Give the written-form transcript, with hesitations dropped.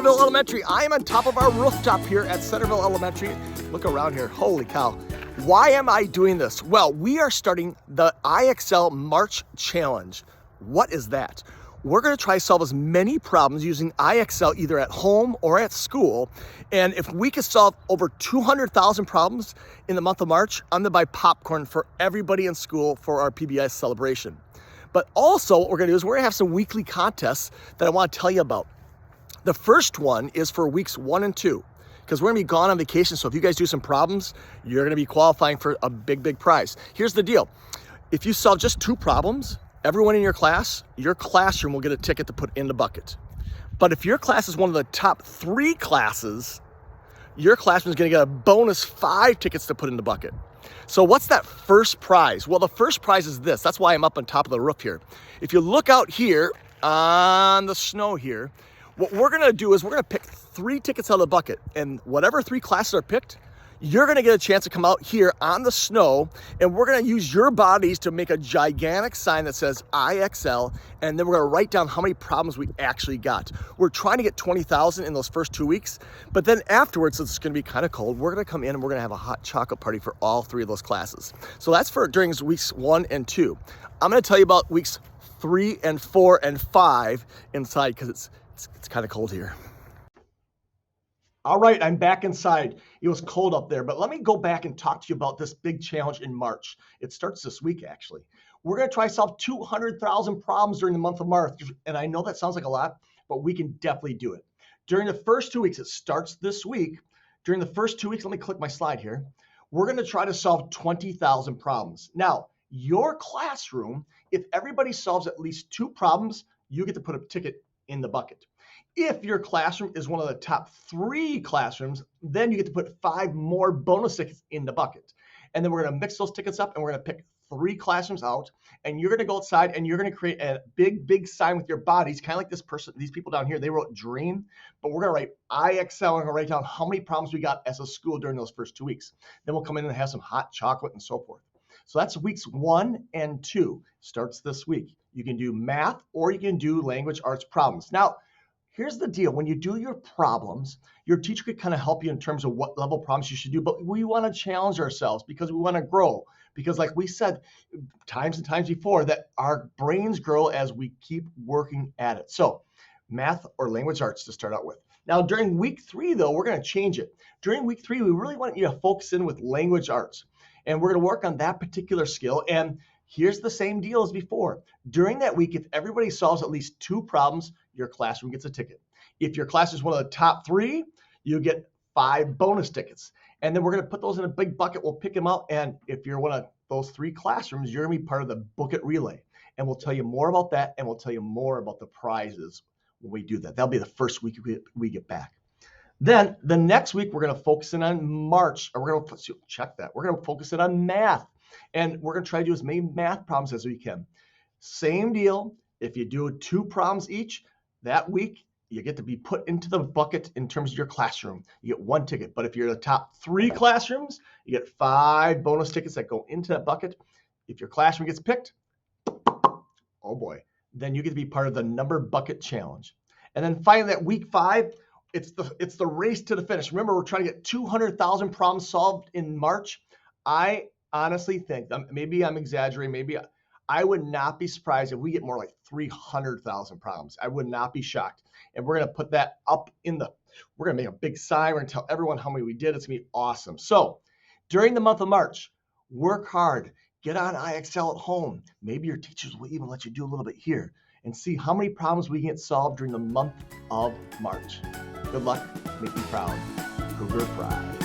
Centerville Elementary. I am on top of our rooftop here at Centerville Elementary. Look around here. Holy cow. Why am I doing this? Well, we are starting the IXL March Challenge. What is that? We're going to try to solve as many problems using IXL either at home or at school. And if we could solve over 200,000 problems in the month of March, I'm going to buy popcorn for everybody in school for our PBS celebration. But also what we're going to do is we're going to have some weekly contests that I want to tell you about. The first one is for weeks 1 and 2 because we're going to be gone on vacation. So if you guys do some problems, you're going to be qualifying for a big prize. Here's the deal. If you solve just 2 problems, everyone in your classroom will get a ticket to put in the bucket. But if your class is one of the top 3 classes, your classroom is going to get a bonus 5 tickets to put in the bucket. So what's that first prize? Well, the first prize is this. That's why I'm up on top of the roof here. If you look out here on the snow here, what we're going to do is we're going to pick 3 tickets out of the bucket. And whatever 3 classes are picked, you're going to get a chance to come out here on the snow, and we're going to use your bodies to make a gigantic sign that says IXL, and then we're going to write down how many problems we actually got. We're trying to get 20,000 in those first 2 weeks, but then afterwards, since it's going to be kind of cold, we're going to come in and we're going to have a hot chocolate party for all 3 of those classes. So that's for during weeks 1 and 2. I'm going to tell you about weeks 3 and 4 and 5 inside because it's kind of cold here. All right, I'm back inside. It was cold up there, but let me go back and talk to you about this big challenge in March. It starts this week, actually. We're going to try to solve 200,000 problems during the month of March, and I know that sounds like a lot, but we can definitely do it. During the first 2 weeks, it starts this week. During the first 2 weeks, let me click my slide here. We're going to try to solve 20,000 problems. Now, your classroom, if everybody solves at least 2 problems, you get to put a ticket in the bucket. If your classroom is one of the top 3 classrooms, then you get to put 5 more bonus tickets in the bucket. And then we're going to mix those tickets up and we're going to pick 3 classrooms out. And you're going to go outside and you're going to create a big sign with your bodies, kind of like this person, these people down here, they wrote dream, but we're going to write IXL and we're going to write down how many problems we got as a school during those first 2 weeks. Then we'll come in and have some hot chocolate and so forth. So that's weeks 1 and 2, starts this week. You can do math or you can do language arts problems. Now, here's the deal. When you do your problems, your teacher could kind of help you in terms of what level problems you should do, but we want to challenge ourselves because we want to grow. Because like we said times and times before, that our brains grow as we keep working at it. So math or language arts to start out with. Now, during week 3, though, we're going to change it. During week 3, we really want you to focus in with language arts. And we're going to work on that particular skill. And here's the same deal as before. During that week, if everybody solves at least 2 problems, your classroom gets a ticket. If your class is one of the top 3, you get 5 bonus tickets. And then we're going to put those in a big bucket. We'll pick them out. And if you're one of those 3 classrooms, you're going to be part of the Book It Relay. And we'll tell you more about that. And we'll tell you more about the prizes when we do that. That'll be the first week we get back. Then the next week, we're going to focus in on March. Or we're going to check that. We're going to focus in on math. And we're going to try to do as many math problems as we can. Same deal. If you do 2 problems each, that week, you get to be put into the bucket in terms of your classroom. You get 1 ticket. But if you're the top 3 classrooms, you get 5 bonus tickets that go into that bucket. If your classroom gets picked, oh boy, then you get to be part of the number bucket challenge. And then finally, at week 5, it's the race to the finish. Remember, we're trying to get 200,000 problems solved in March. I honestly think, maybe I'm exaggerating, maybe I would not be surprised if we get more like 300,000 problems. I would not be shocked. And we're going to put that up we're going to make a big sign. We're going to tell everyone how many we did. It's going to be awesome. So during the month of March, work hard, get on IXL at home. Maybe your teachers will even let you do a little bit here and see how many problems we get solved during the month of March. Good luck. Make me proud. Cougar Pride.